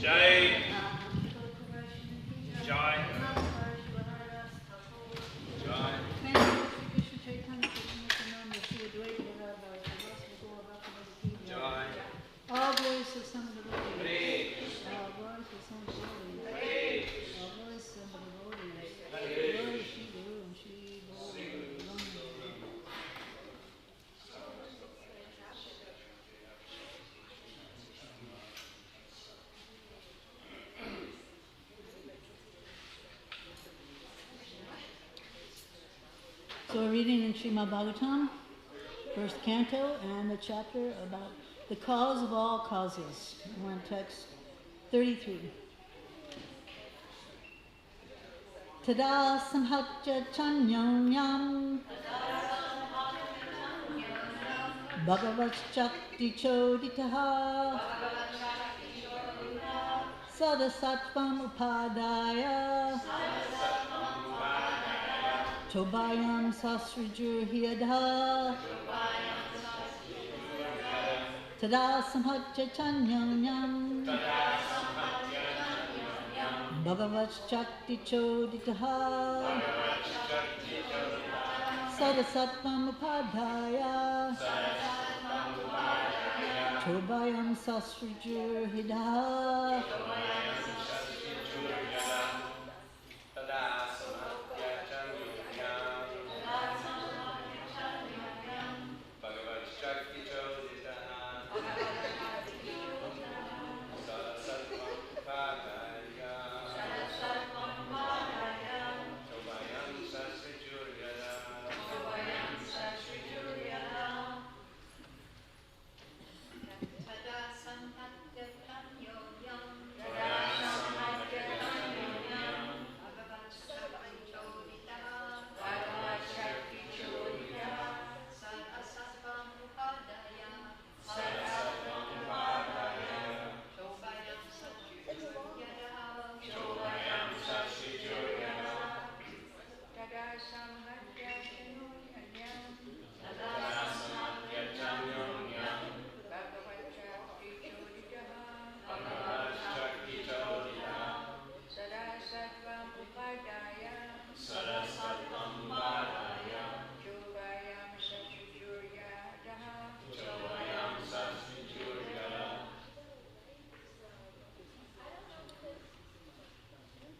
Jai. Jai. Jai. All glories to some of the devotees. All glories to some of the devotees. All glories to some of the devotees. Glory Shri Guru and Shri Guru. So we're reading in Srimad Bhagavatam, first canto, and the chapter about the cause of all causes. We're on text 33. Tada samhatya chanyam yam Bhagavaschakti choditaha Sadasatvam upadaya Tobayam sasrijurhyadha Tada samhatya chanyam yam Bhagavaschakti choditaha Sadasatvam upadaya Tobayam sasrijurhyadha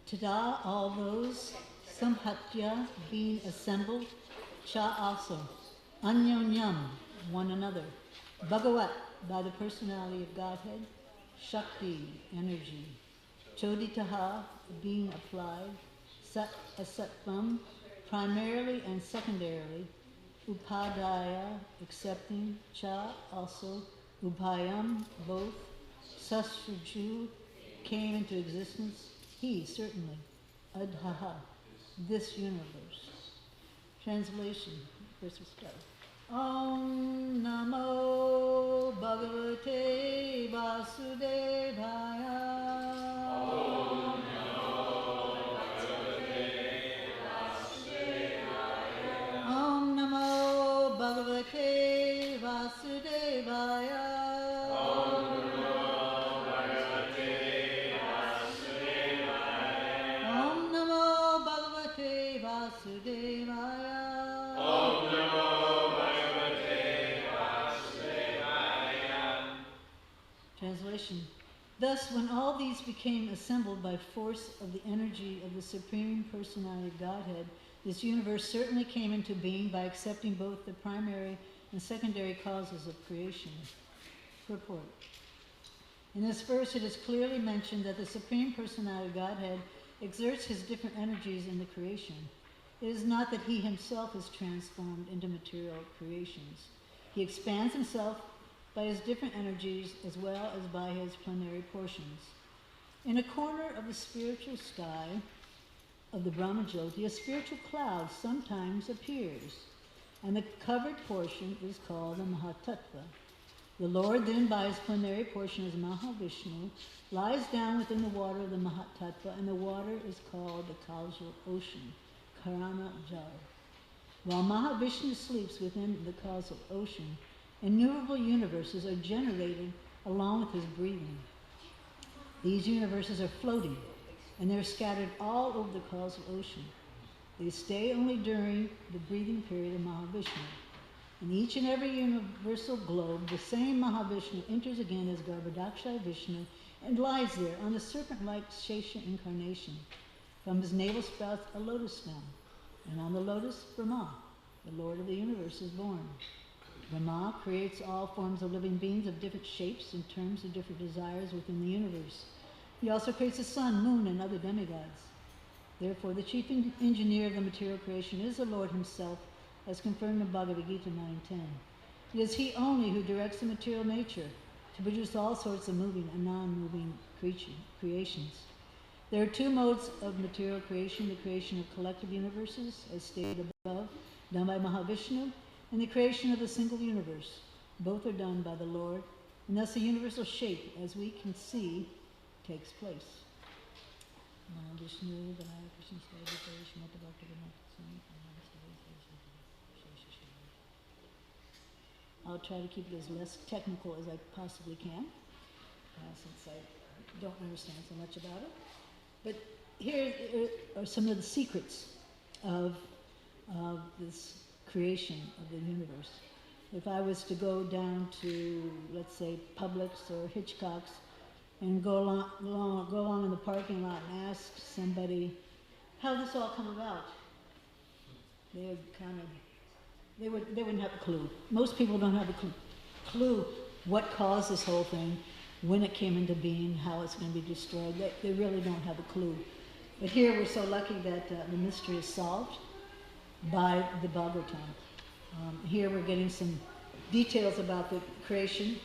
Tada, all those, samhatya, being assembled, cha also, anyonyam, one another, bhagavat, by the personality of Godhead, shakti, energy, choditaha, being applied, sat, asatvam, primarily and secondarily, upadaya, accepting, cha, also, ubhayam, both, sasraju, came into existence, he, certainly, adhaha, this universe. Translation, first we start. Om Namo Bhagavate Vasudevaya. Om Namo Bhagavate Vasudevaya. Om Namo Bhagavate Vasudevaya. Translation. Thus, when all these became assembled by force of the energy of the Supreme Personality of Godhead, this universe certainly came into being by accepting both the primary and secondary causes of creation. Purport. In this verse, it is clearly mentioned that the Supreme Personality of Godhead exerts his different energies in the creation. It is not that he himself is transformed into material creations. He expands himself by his different energies as well as by his plenary portions. In a corner of the spiritual sky of the Brahmajyoti, a spiritual cloud sometimes appears, and the covered portion is called the Mahatattva. The Lord then, by his plenary portion as Mahavishnu, lies down within the water of the Mahatattva, and the water is called the causal ocean, Karana Jal. While Mahavishnu sleeps within the causal ocean, innumerable universes are generated along with his breathing. These universes are floating, and they're scattered all over the causal ocean. They stay only during the breathing period of Mahavishnu. In each and every universal globe, the same Mahavishnu enters again as Garbhodakshaya Vishnu and lies there on the serpent-like Shesha incarnation. From his navel sprouts a lotus stem, and on the lotus, Brahma, the Lord of the universe, is born. Brahma creates all forms of living beings of different shapes in terms of different desires within the universe. He also creates the sun, moon, and other demigods. Therefore, the chief engineer of the material creation is the Lord himself, as confirmed in Bhagavad Gita 9:10. It is he only who directs the material nature to produce all sorts of moving and non-moving creations. There are two modes of material creation: the creation of collective universes, as stated above, done by Mahavishnu, and the creation of a single universe. Both are done by the Lord, and thus the universal shape, as we can see, takes place. I'll try to keep it as less technical as I possibly can, since I don't understand so much about it. But here are some of the secrets of this creation of the universe. If I was to go down to, let's say, Publix or Hitchcock's and go along in the parking lot and ask somebody how this all come about, they wouldn't have a clue. Most people don't have a clue what caused this whole thing, when it came into being, how it's going to be destroyed. They really don't have a clue. But here we're so lucky that the mystery is solved by the Bhagavatam. Here we're getting some details about the creation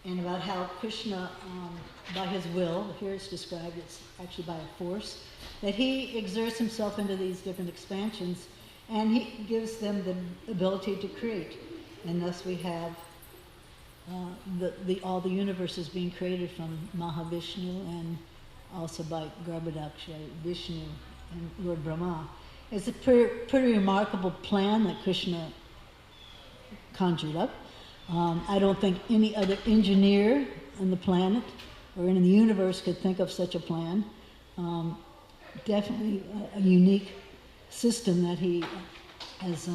and about how Krishna, by his will, here it's described, it's actually by a force, that he exerts himself into these different expansions, and he gives them the ability to create. And thus we have all the universes being created from Mahavishnu and also by Garbhodakshaya Vishnu and Lord Brahma. It's a pretty remarkable plan that Krishna conjured up. I don't think any other engineer on the planet or in the universe could think of such a plan. Definitely a unique system that he has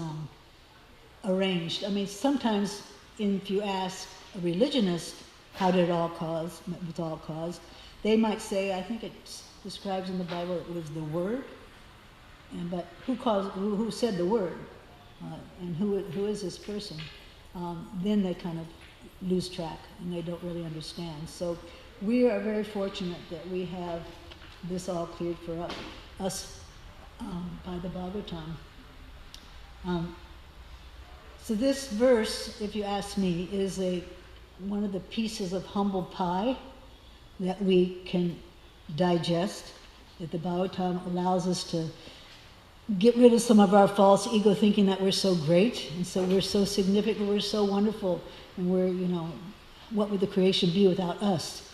arranged. I mean, sometimes if you ask a religionist how did it all cause, was all caused, they might say, I think it describes in the Bible it was the Word. But who said the word, and who is this person? Then they kind of lose track and they don't really understand. So we are very fortunate that we have this all cleared for us by the Bhagavatam. So this verse, if you ask me, is one of the pieces of humble pie that we can digest, that the Bhagavatam allows us to get rid of some of our false ego thinking that we're so great, and so we're so significant, we're so wonderful, and we're, what would the creation be without us?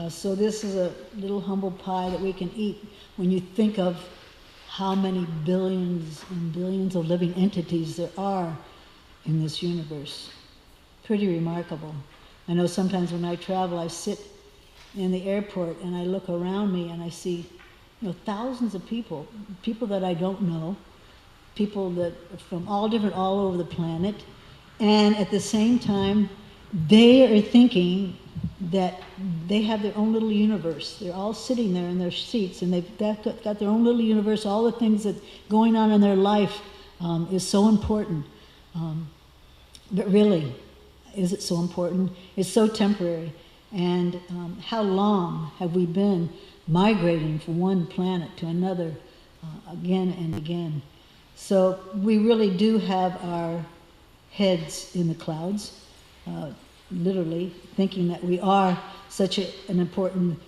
So this is a little humble pie that we can eat when you think of how many billions and billions of living entities there are in this universe. Pretty remarkable. I know sometimes when I travel, I sit in the airport and I look around me and I see thousands of people that I don't know, people that are from all over the planet, and at the same time, they are thinking that they have their own little universe. They're all sitting there in their seats, and they've got their own little universe. All the things that going on in their life is so important. But really, is it so important? It's so temporary. And how long have we been migrating from one planet to another again and again? So we really do have our heads in the clouds, literally thinking that we are such an important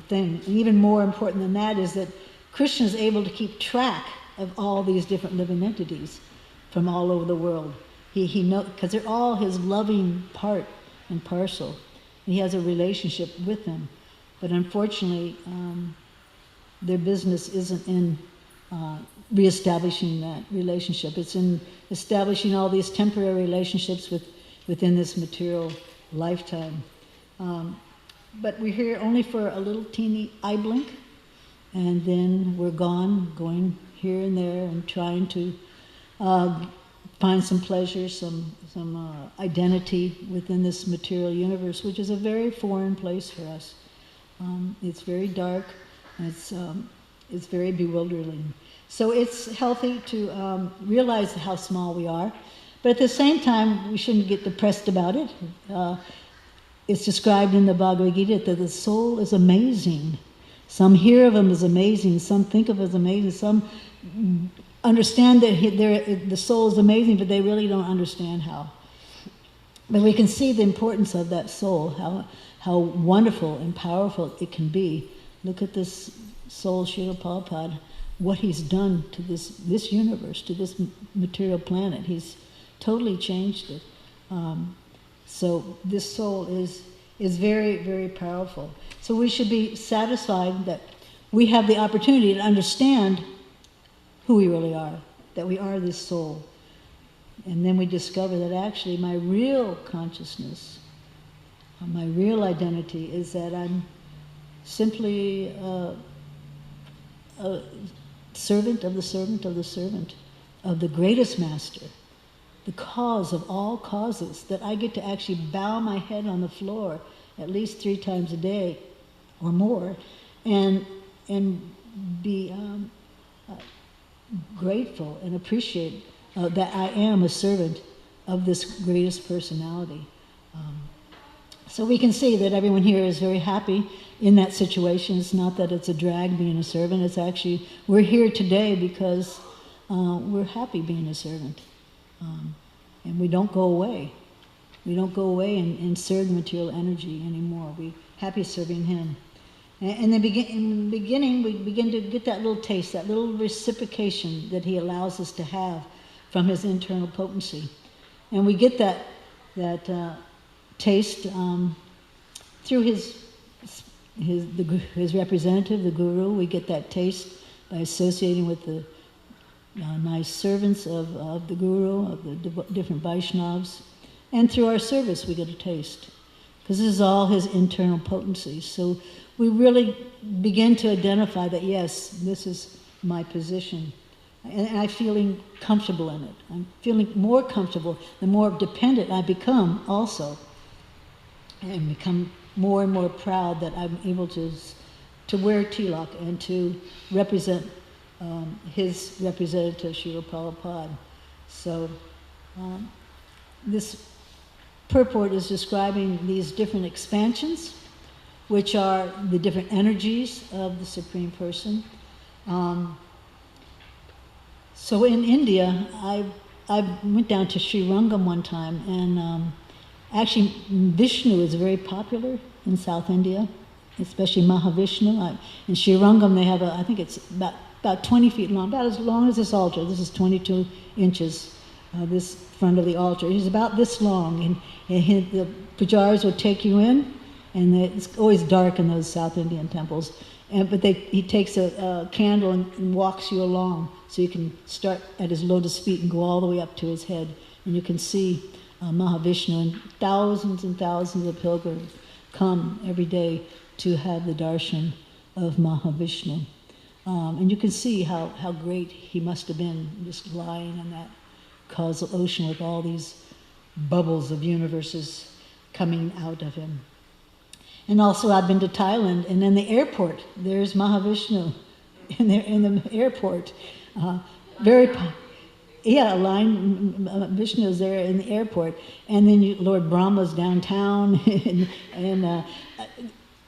thing. And even more important than that is that Krishna is able to keep track of all these different living entities from all over the world. He knows, because they're all his loving part and parcel. And he has a relationship with them. But unfortunately, their business isn't in reestablishing that relationship. It's in establishing all these temporary relationships within this material lifetime. But we're here only for a little teeny eye blink, and then we're gone, going here and there and trying to find some pleasure, some identity within this material universe, which is a very foreign place for us. It's very dark, and it's very bewildering. So it's healthy to realize how small we are, but at the same time, we shouldn't get depressed about it. It's described in the Bhagavad Gita that the soul is amazing. Some hear of him as amazing, some think of him as amazing, some understand that the soul is amazing, but they really don't understand how. But we can see the importance of that soul, how wonderful and powerful it can be. Look at this soul, Srila Prabhupada, what he's done to this universe, to this material planet. He's totally changed it. So this soul is very, very powerful. So we should be satisfied that we have the opportunity to understand who we really are, that we are this soul. And then we discover that actually my real consciousness, my real identity is that I'm simply a servant of the servant of the servant of the greatest master, the cause of all causes, that I get to actually bow my head on the floor at least 3 times a day or more and be grateful and appreciate that I am a servant of this greatest personality. So we can see that everyone here is very happy in that situation. It's not that it's a drag being a servant. It's actually, we're here today because we're happy being a servant. And we don't go away. We don't go away and serve the material energy anymore. We're happy serving him. And in the beginning, we begin to get that little taste, that little reciprocation that he allows us to have from his internal potency. And we get that taste through his representative, the guru. We get that taste by associating with the nice servants of the guru, of the different Vaishnavas. And through our service, we get a taste. Because this is all his internal potency. So we really begin to identify that, yes, this is my position. And I'm feeling comfortable in it. I'm feeling more comfortable, the more dependent I become also. And become more and more proud that I'm able to wear tilak and to represent his representative, Srila Prabhupada. So this purport is describing these different expansions, which are the different energies of the Supreme Person. So in India, I went down to Sri Rangam one time, and actually Vishnu is very popular in South India, especially Mahavishnu. In Sri Rangam they have I think it's about 20 feet long, about as long as this altar. This is 22 inches, this front of the altar. He's about this long, and the pujaris will take you in, and it's always dark in those South Indian temples. But he takes a candle and walks you along, so you can start at his lotus feet and go all the way up to his head, and you can see Mahavishnu, and thousands of pilgrims come every day to have the darshan of Mahavishnu. And you can see how great he must have been, just lying in that causal ocean with all these bubbles of universes coming out of him. And also I've been to Thailand, and in the airport, there's Mahavishnu in the airport. Vishnu is there in the airport. And then Lord Brahma's downtown, and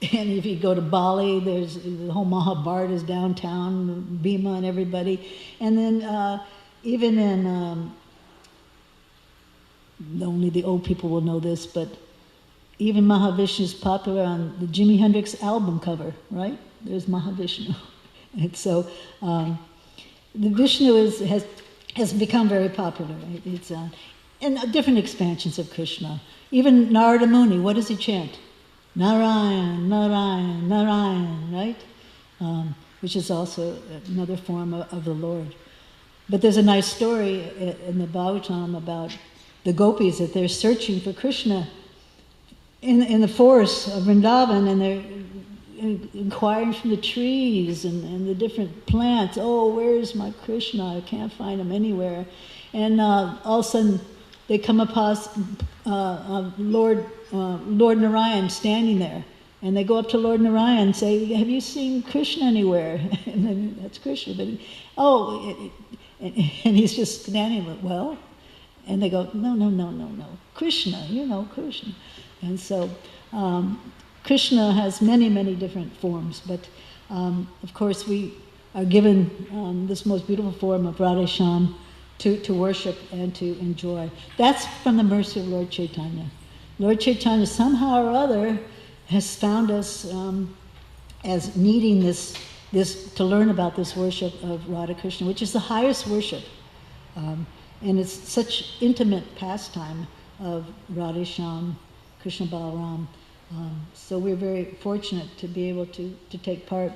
if you go to Bali, there's the whole Mahabharata is downtown, Bhima and everybody. And then even in, only the old people will know this, but even Mahavishnu is popular on the Jimi Hendrix album cover, right? There's Mahavishnu. And so the Vishnu has become very popular. Right? It's and different expansions of Krishna. Even Narada Muni, what does he chant? Narayan, Narayan, Narayan, right? which is also another form of the Lord. But there's a nice story in the Bhagavatam about the gopis, that they're searching for Krishna in the forests of Vrindavan, and they're inquiring from the trees and the different plants. Oh, where's my Krishna? I can't find him anywhere. And all of a sudden, they come across Lord Narayan standing there. And they go up to Lord Narayan and say, have you seen Krishna anywhere? And then that's Krishna. But and he's just standing there, well? And they go, no. Krishna, Krishna. And so Krishna has many, many different forms. But of course, we are given this most beautiful form of Radha Shyam to worship and to enjoy. That's from the mercy of Lord Chaitanya. Lord Chaitanya, somehow or other, has found us as needing this to learn about this worship of Radha Krishna, which is the highest worship. And it's such intimate pastime of Radha Shyam, Krishna Balaram. So we're very fortunate to be able to take part,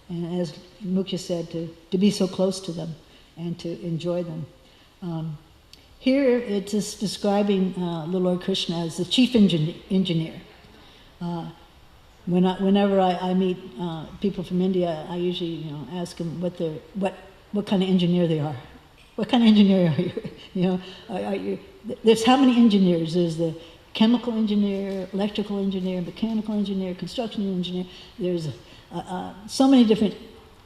and as Mukhya said, to be so close to them and to enjoy them. Here it is describing the Lord Krishna as the chief engineer. Whenever I meet people from India, I usually ask them what kind of engineer they are. What kind of engineer are you? There's how many engineers? There's the chemical engineer, electrical engineer, mechanical engineer, construction engineer. There's so many different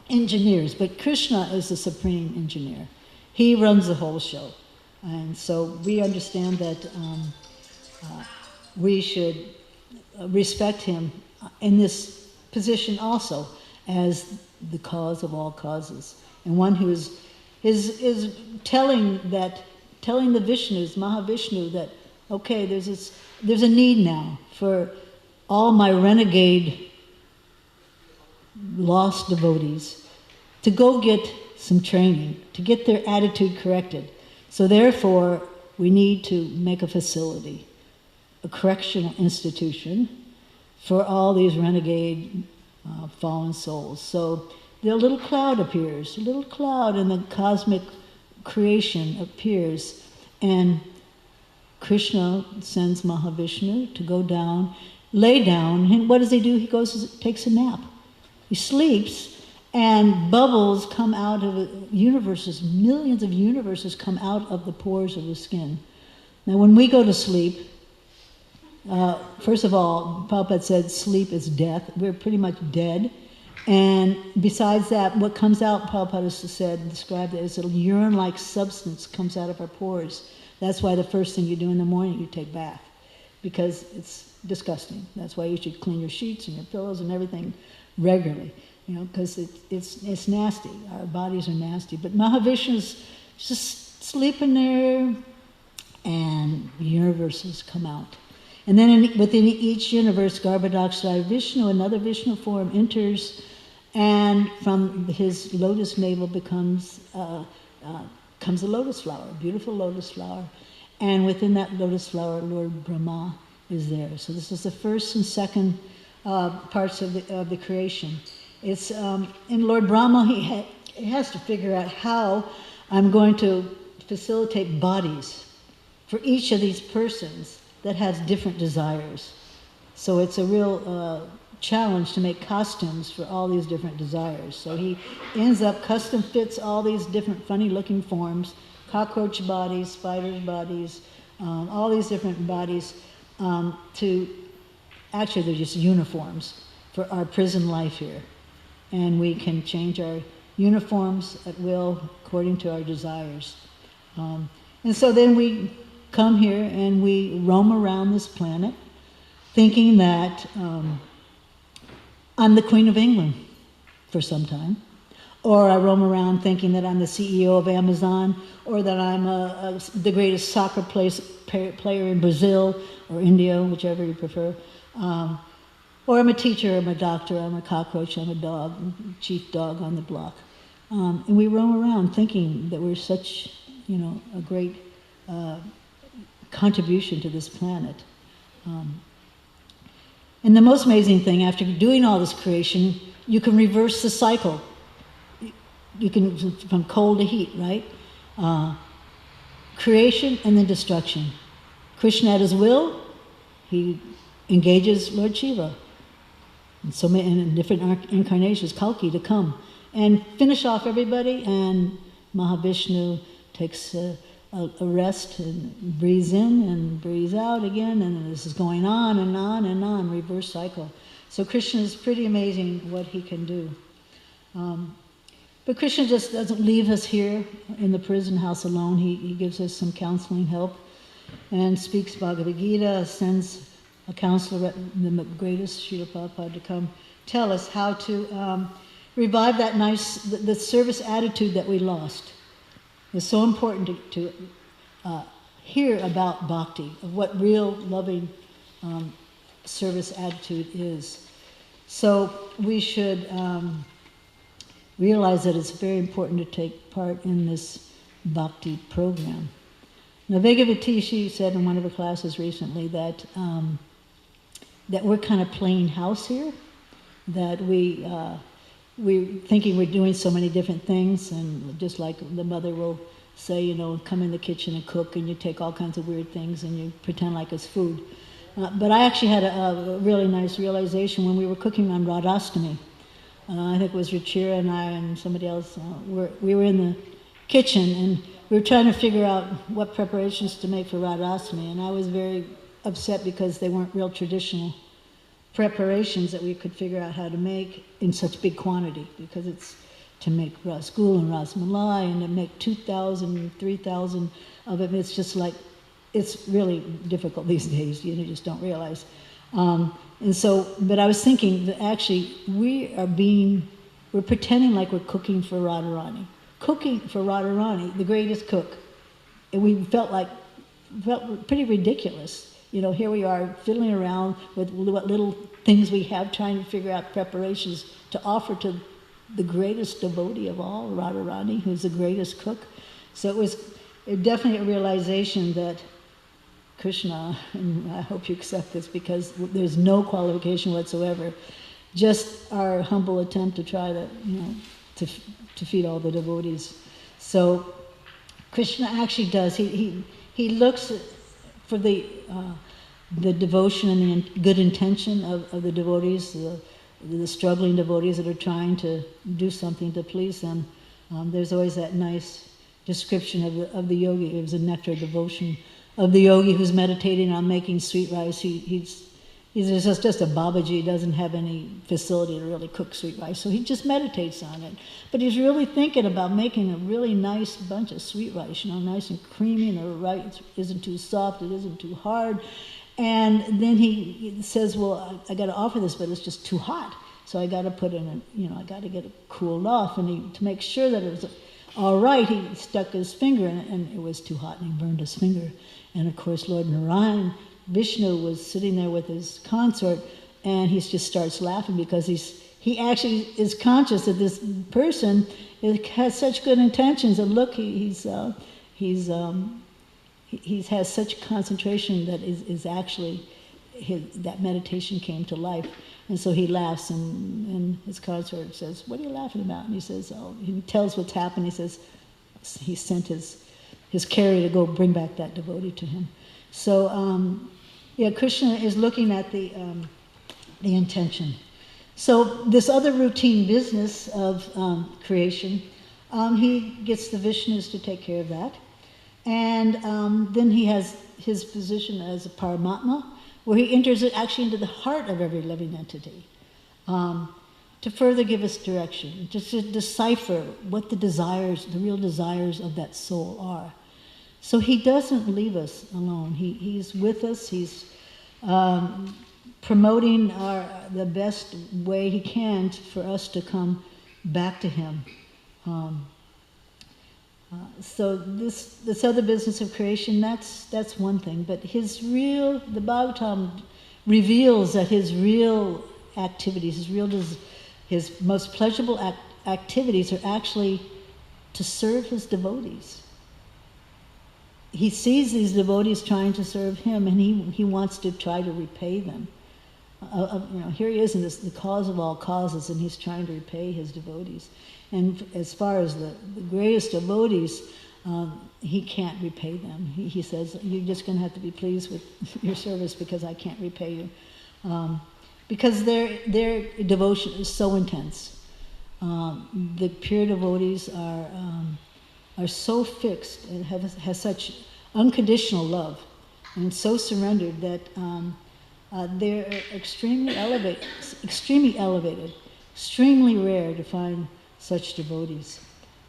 engineers, but Krishna is the supreme engineer. He runs the whole show. And so we understand that we should respect him in this position also as the cause of all causes, and one who is telling the Vishnus, Mahavishnu, that okay, there's a need now for all my renegade lost devotees to go get some training, to get their attitude corrected. So therefore, we need to make a facility, a correctional institution for all these renegade fallen souls. So the little cloud appears, a little cloud in the cosmic creation appears, and Krishna sends Mahavishnu to go down, lay down, and what does he do? He takes a nap. He sleeps, and bubbles come out of universes, millions of universes come out of the pores of the skin. Now when we go to sleep, first of all, Prabhupada said sleep is death. We're pretty much dead. And besides that, what comes out, Prabhupada has said, described it as a urine-like substance comes out of our pores. That's why the first thing you do in the morning, you take a bath, because it's disgusting. That's why you should clean your sheets and your pillows and everything regularly, because it's nasty. Our bodies are nasty. But Mahavishnu's just sleeping there, and universes come out. And then within each universe, Garbhodakshaya Vishnu, another Vishnu form, enters, and from his lotus navel comes a lotus flower, a beautiful lotus flower. And within that lotus flower, Lord Brahma is there. So this is the first and second parts of the creation. It's in Lord Brahma, he has to figure out how I'm going to facilitate bodies for each of these persons that has different desires. So it's a real challenge to make costumes for all these different desires. So he ends up custom fits all these different funny looking forms, cockroach bodies, spider bodies, all these different bodies actually they're just uniforms for our prison life here. And we can change our uniforms at will according to our desires. And so then we come here and we roam around this planet thinking that I'm the Queen of England for some time, or I roam around thinking that I'm the CEO of Amazon, or that I'm the greatest soccer player in Brazil or India, whichever you prefer, or I'm a teacher, I'm a doctor, I'm a cockroach, I'm a dog, chief dog on the block. And we roam around thinking that we're such, a great contribution to this planet. And the most amazing thing, after doing all this creation, you can reverse the cycle. you can, from cold to heat, right? Creation and then destruction. Krishna at his will, he engages Lord Shiva. And so many, in different incarnations, Kalki to come and finish off everybody, and Mahavishnu takes a rest and breathes in and breathes out again, and this is going on and on and on, reverse cycle. So Krishna is pretty amazing what he can do. But Krishna just doesn't leave us here in the prison house alone. He gives us some counseling help and speaks Bhagavad Gita, sends a counselor, the greatest, Srila Prabhupada, to come tell us how to revive that nice, the service attitude that we lost. It's so important to hear about bhakti, of what real loving service attitude is. So we should realize that it's very important to take part in this bhakti program. Now, Bhagavati, she said in one of her classes recently that that we're kind of playing house here, that we're thinking we're doing so many different things, and just like the mother will say, you know, come in the kitchen and cook, and you take all kinds of weird things and you pretend like it's food. But I actually had a really nice realization when we were cooking on Radhastami. I think it was Ruchira and I and somebody else. We were in the kitchen and we were trying to figure out what preparations to make for Radhastami, and I was very upset because they weren't real traditional preparations that we could figure out how to make in such big quantity, because it's to make rasgul and rasmalai and to make 2,000, 3,000 of it. It's just like, it's really difficult these days. You just don't realize. And so, but I was thinking that actually we're pretending like we're cooking for Radharani. Cooking for Radharani, the greatest cook. And we felt pretty ridiculous. You know, here we are fiddling around with what little things we have, trying to figure out preparations to offer to the greatest devotee of all, Radharani, who's the greatest cook. So it was definitely a realization that Krishna, and I hope you accept this because there's no qualification whatsoever, just our humble attempt to try to, you know, to feed all the devotees. So Krishna actually does. He looks for the devotion and the good intention of the devotees, the struggling devotees that are trying to do something to please them. There's always that nice description of the yogi. It was a nectar devotion of the yogi who's meditating on making sweet rice. He's just a Babaji. He doesn't have any facility to really cook sweet rice, so he just meditates on it. But he's really thinking about making a really nice bunch of sweet rice, you know, nice and creamy, and the rice isn't too soft, it isn't too hard. And then he says, well, I got to offer this, but it's just too hot. So I got to put in I got to get it cooled off. And to make sure that it was all right, he stuck his finger in it, and it was too hot, and he burned his finger. And of course, Lord Narayan, Vishnu, was sitting there with his consort, and he just starts laughing because he actually is conscious that this person has such good intentions. And look, he has such concentration that is actually that meditation came to life. And so he laughs, and his consort says, what are you laughing about? And he says, oh, he tells what's happened. He says he sent his carrier to go bring back that devotee to him. So Krishna is looking at the intention. So this other routine business of creation, he gets the Vishnus to take care of that. And then he has his position as a Paramatma, where he enters it actually into the heart of every living entity, to further give us direction, just to decipher what the real desires of that soul are. So he doesn't leave us alone. He's with us. He's promoting the best way he can for us to come back to him. So this other business of creation, that's one thing. But the Bhagavatam reveals that his real activities, his most pleasurable activities are actually to serve his devotees. He sees these devotees trying to serve him, and he wants to try to repay them. here he is in the cause of all causes, and he's trying to repay his devotees. And as far as the greatest devotees, he can't repay them. He says, you're just going to have to be pleased with your service because I can't repay you. Because their devotion is so intense. The pure devotees are so fixed and have such unconditional love and so surrendered that they're extremely elevated, extremely rare to find such devotees.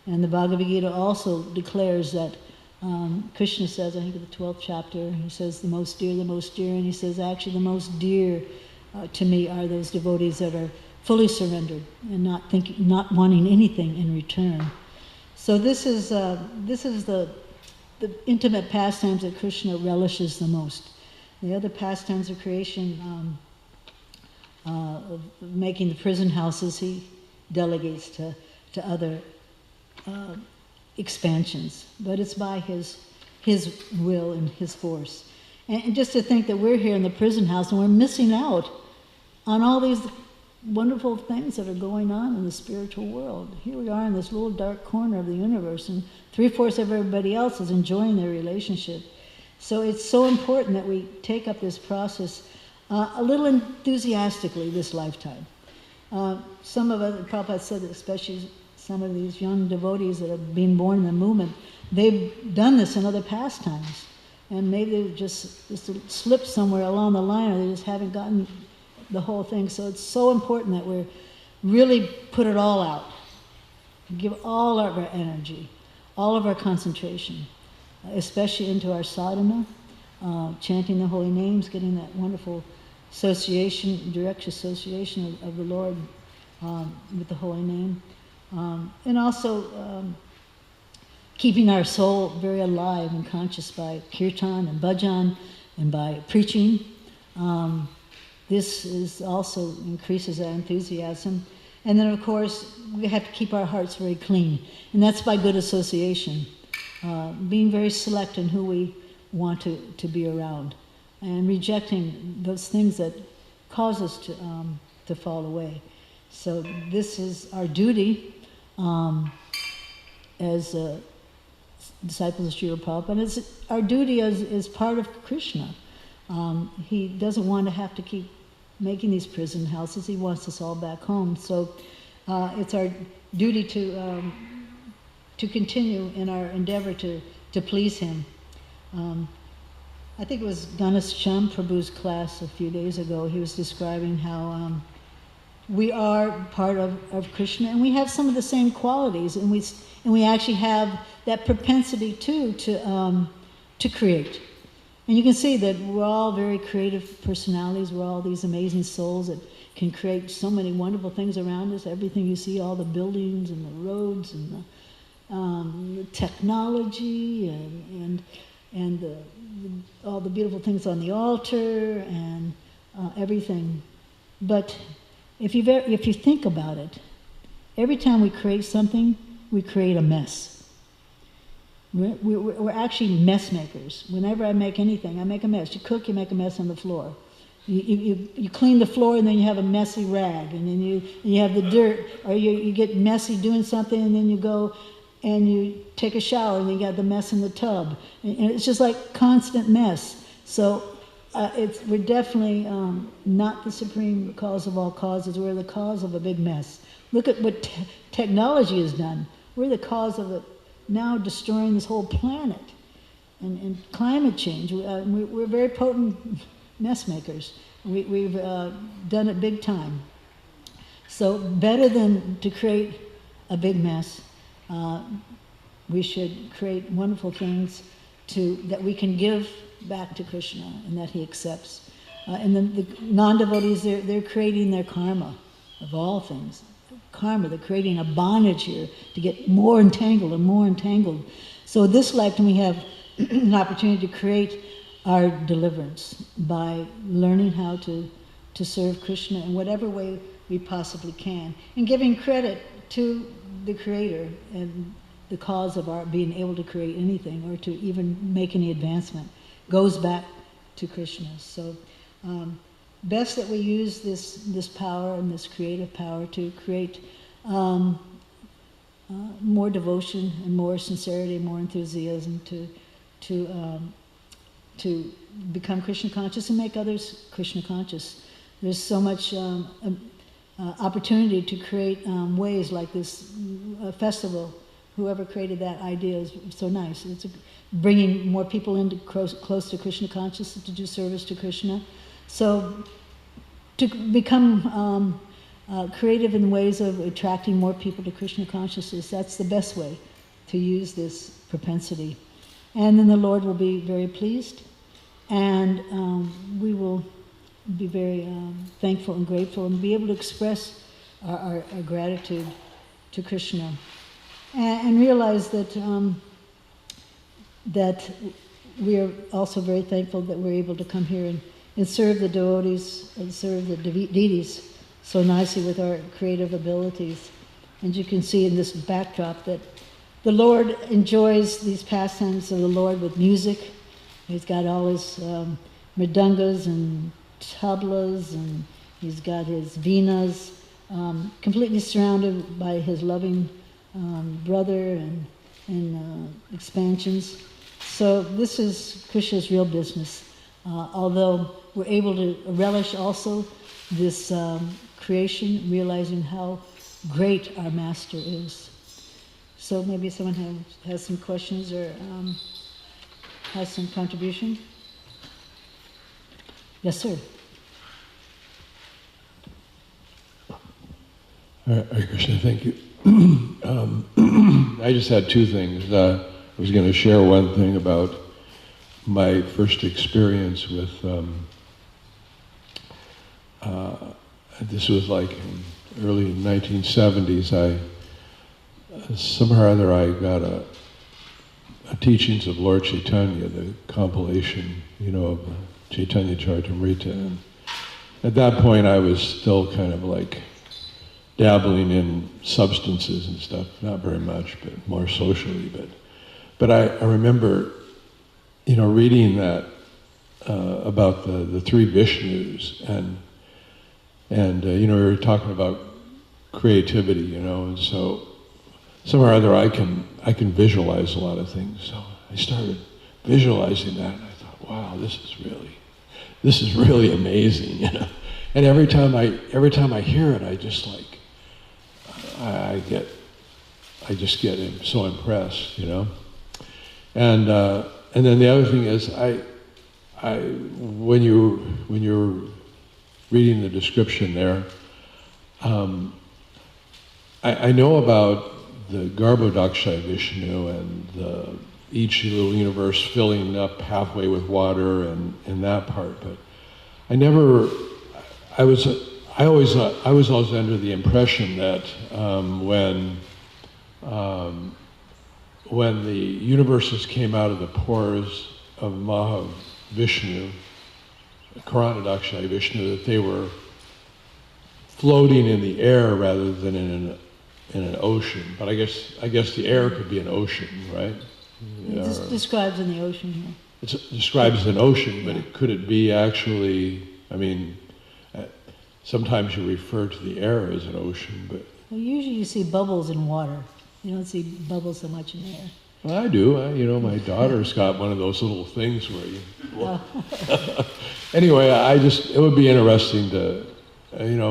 And the Bhagavad Gita also declares that Krishna says, I think in the 12th chapter, he says the most dear, and he says actually the most dear to me are those devotees that are fully surrendered and not wanting anything in return. So this is the intimate pastimes that Krishna relishes the most. The other pastimes of creation, of making the prison houses, he delegates to other expansions, but it's by his will and his force. And just to think that we're here in the prison house and we're missing out on all these wonderful things that are going on in the spiritual world. Here we are in this little dark corner of the universe, and 3/4 of everybody else is enjoying their relationship. So it's so important that we take up this process a little enthusiastically this lifetime. Some of us, Prabhupada said that especially some of these young devotees that have been born in the movement, they've done this in other pastimes. And maybe they've just slipped somewhere along the line, or they just haven't gotten the whole thing. So it's so important that we really put it all out. Give all of our energy, all of our concentration, especially into our sadhana, chanting the holy names, getting that wonderful association, direct association of the Lord with the holy name. And also keeping our soul very alive and conscious by kirtan and bhajan and by preaching. This is also increases our enthusiasm. And then, of course, we have to keep our hearts very clean. And that's by good association, being very select in who we want to be around, and rejecting those things that cause us to fall away. So this is our duty as disciples of Srila Prabhupada. And it's our duty as part of Krishna. He doesn't want to have to keep making these prison houses. He wants us all back home. So it's our duty to continue in our endeavor to please him. I think it was Ganesh Cham Prabhu's class a few days ago. He was describing how we are part of Krishna, and we have some of the same qualities, and we actually have that propensity too to create. And you can see that we're all very creative personalities. We're all these amazing souls that can create so many wonderful things around us. Everything you see, all the buildings and the roads and the technology and all the beautiful things on the altar and everything. But if you think about it, every time we create something, we create a mess. We're actually mess makers. Whenever I make anything, I make a mess. You cook, you make a mess on the floor. You clean the floor, and then you have a messy rag, and then you have the dirt, or you get messy doing something, and then you go and you take a shower, and you got the mess in the tub, and it's just like constant mess. So we're definitely not the supreme cause of all causes. We're the cause of a big mess. Look at what technology has done. We're the cause of it now destroying this whole planet, and climate change. We're very potent mess makers. We've done it big time. So better than to create a big mess, we should create wonderful things that we can give back to Krishna and that he accepts. And then the non-devotees, they're creating their karma of all things. Karma, they're creating a bondage here to get more entangled and more entangled. So this lifetime we have an opportunity to create our deliverance by learning how to serve Krishna in whatever way we possibly can, and giving credit to the Creator and the cause of our being able to create anything or to even make any advancement goes back to Krishna. So best that we use this power and this creative power to create more devotion and more sincerity, more enthusiasm to become Krishna conscious and make others Krishna conscious. There's so much opportunity to create ways like this festival. Whoever created that idea is so nice. It's bringing more people into close to Krishna consciousness to do service to Krishna. So to become creative in ways of attracting more people to Krishna consciousness, that's the best way to use this propensity. And then the Lord will be very pleased, and we will be very thankful and grateful and be able to express our gratitude to Krishna. And realize that that we are also very thankful that we're able to come here and serve the devotees and serve the deities so nicely with our creative abilities. And you can see in this backdrop that the Lord enjoys these pastimes of the Lord with music. He's got all his mridangas and tablas, and he's got his venas, completely surrounded by his loving brother and expansions. So this is Krishna's real business. Although we're able to relish also this creation, realizing how great our master is. So maybe someone has some questions or has some contribution. Yes, sir. Hare Krishna, thank you. I just had two things. I was going to share one thing about my first experience with, this was like in early 1970s, somehow or other I got a teachings of Lord Chaitanya, the compilation, of Chaitanya Charitamrita. And at that point I was still kind of like dabbling in substances and stuff, not very much, but more socially. But I remember, reading that about the three Vishnus, and we were talking about creativity, and so somehow or other I can visualize a lot of things. So I started visualizing that, and I thought, wow, this is really amazing, And every time I hear it, I just like. I just get so impressed, And then the other thing is, when you're reading the description there, I know about the Garbhodakshaya Vishnu and each little universe filling up halfway with water and that part, but I was always under the impression that when the universes came out of the pores of Mahavishnu, Karanadakshaya Vishnu, that they were floating in the air rather than in an ocean. But I guess the air could be an ocean, right? It describes in the ocean here. It describes an ocean, but could it be actually? Sometimes you refer to the air as an ocean, but... Well, usually you see bubbles in water. You don't see bubbles so much in the air. Well, I do. My daughter's got one of those little things where you... Anyway, it would be interesting to,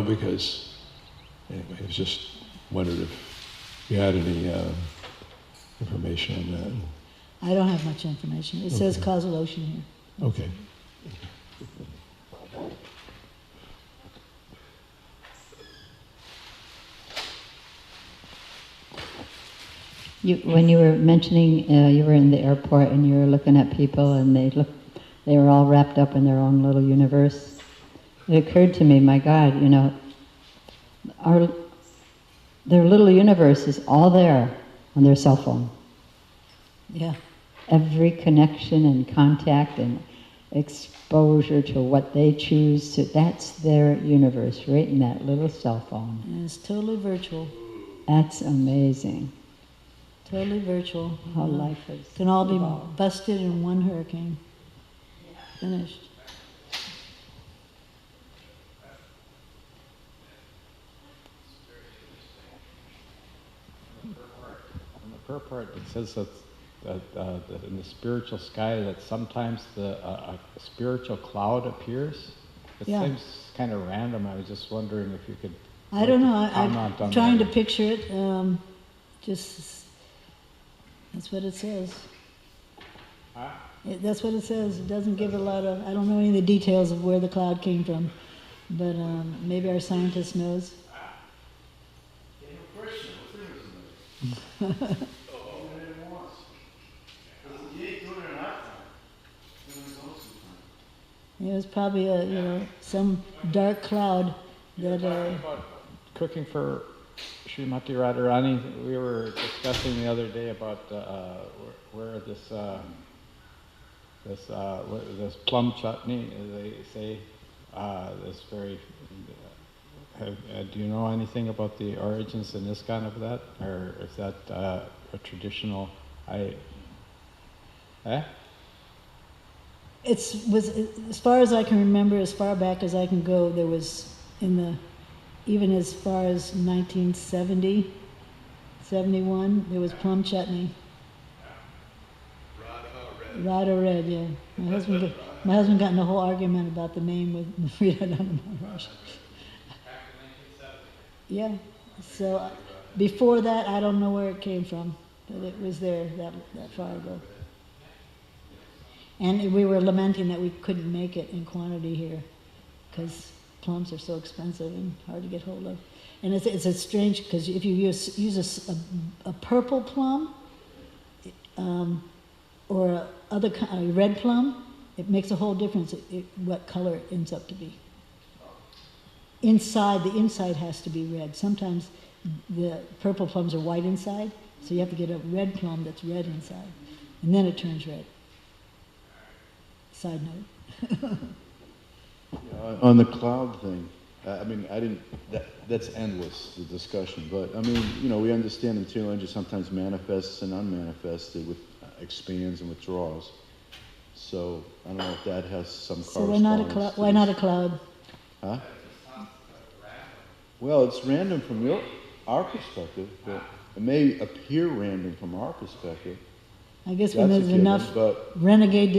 because... Anyway, I just wondered if you had any information on that. I don't have much information. It says causal ocean here. Okay. When you were mentioning you were in the airport and you were looking at people and they were all wrapped up in their own little universe, it occurred to me, my God, their little universe is all there on their cell phone. Yeah. Every connection and contact and exposure to what they choose to, that's their universe, right in that little cell phone. And it's totally virtual. That's amazing. Totally virtual. How life is. Can all be evolved. busted in one hurricane. Finished. lower part, it says that in the spiritual sky that sometimes a spiritual cloud appears. It Yeah. seems kind of random. I was just wondering if you could. I don't know, comment I'm on trying to that. picture it, just, that's what it says. Huh? That's what it says, it doesn't give a lot of, I don't know any of the details of where the cloud came from, but maybe our scientist knows. It was probably some dark cloud that, About cooking for Srimati Radharani, we were discussing the other day about where this plum chutney, they say, this very. Do you know anything about the origins and this kind of that, or is that a traditional? was as far as I can remember, as far back as I can go, there was even as far as 1970, 71, there was plum chutney. Radha Red, yeah. My husband got in a whole argument about the name with Radharani Maharaj. Yeah. So before that, I don't know where it came from, but it was there that far ago. And we were lamenting that we couldn't make it in quantity here, because plums are so expensive and hard to get hold of. And it's a strange, because if you use a purple plum, or a red plum, it makes a whole difference what color it ends up to be. The inside has to be red. Sometimes the purple plums are white inside, so you have to get a red plum that's red inside, and then it turns red. Side note. On the cloud thing, I mean, that's endless, the discussion, but I mean, we understand material energy sometimes manifests and unmanifested, expands and withdraws. So I don't know if that has some So correspondence. why not a cloud? Huh? Well, it's random from our perspective, but it may appear random from our perspective. I guess when That's there's a given, enough but renegade,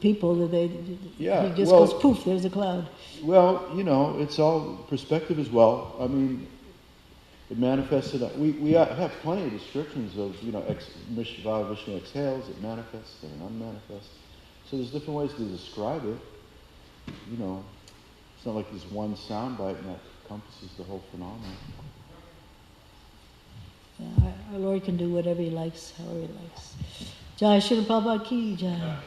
people that it just goes poof, there's a cloud. well, it's all perspective as well. I mean, it manifested. We have plenty of descriptions of Vishnu exhales. It manifests and unmanifests. So there's different ways to describe it. It's not like there's one soundbite and that encompasses the whole phenomenon. Yeah, our Lord can do whatever He likes, however He likes. Jai Shri Prabhupada ki jai.